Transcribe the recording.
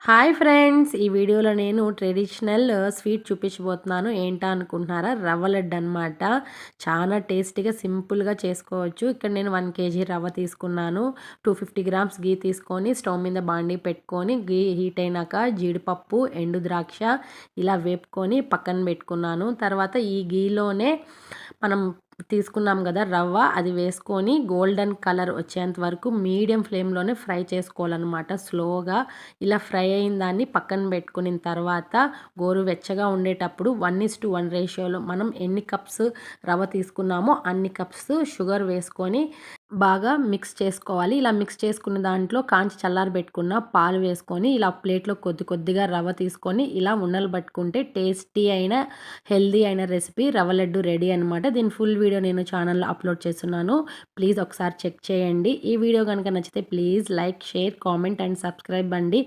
Hi friends! ఈ వీడియోలో నేను ట్రెడిషనల్ స్వీట్ చూపించబోతున్నాను. ఏంటా అనుకుంటున్నారా? రవ్వ లడ్డు అనమాట. చాలా టేస్టీగా, సింపుల్‌గా చేసుకోవచ్చు. ఇక్కడ నేను 1 కేజీ రవ్వ తీసుకున్నాను. 250 గ్రామ్స్ ఘీ తీసుకొని స్టవ్ మీద బాండీ పెట్టుకొని ఘీ హీట్ అయినాక జీడిపప్పు, ఎండు ద్రాక్ష ఇలా వేపుకొని పక్కన పెట్టుకున్నాను. తర్వాత ఈ ఘీలోనే మనం తీసుకున్నాం కదా రవ్వ, అది వేసుకొని గోల్డెన్ కలర్ వచ్చేంత వరకు మీడియం ఫ్లేమ్లోనే ఫ్రై చేసుకోవాలన్నమాట స్లోగా. ఇలా ఫ్రై అయిన దాన్ని పక్కన పెట్టుకున్న తర్వాత గోరువెచ్చగా ఉండేటప్పుడు 1:1 రేషియోలో మనం ఎన్ని కప్స్ రవ్వ తీసుకున్నామో అన్ని కప్స్ షుగర్ వేసుకొని బాగా మిక్స్ చేసుకోవాలి. ఇలా మిక్స్ చేసుకున్న దాంట్లో కాంచి చల్లారబెట్టుకున్న పాలు వేసుకొని ఇలా ప్లేట్లో కొద్ది కొద్దిగా రవ్వ తీసుకొని ఇలా ఉండలు పట్టుకుంటే టేస్టీ అయిన హెల్దీ అయిన రెసిపీ రవ్వ లడ్డు రెడీ అనమాట. దీని ఫుల్ వీడియో నేను ఛానల్లో అప్లోడ్ చేస్తున్నాను. ప్లీజ్ ఒకసారి చెక్ చేయండి. ఈ వీడియో కనుక నచ్చితే please like, share, comment and subscribe అండి.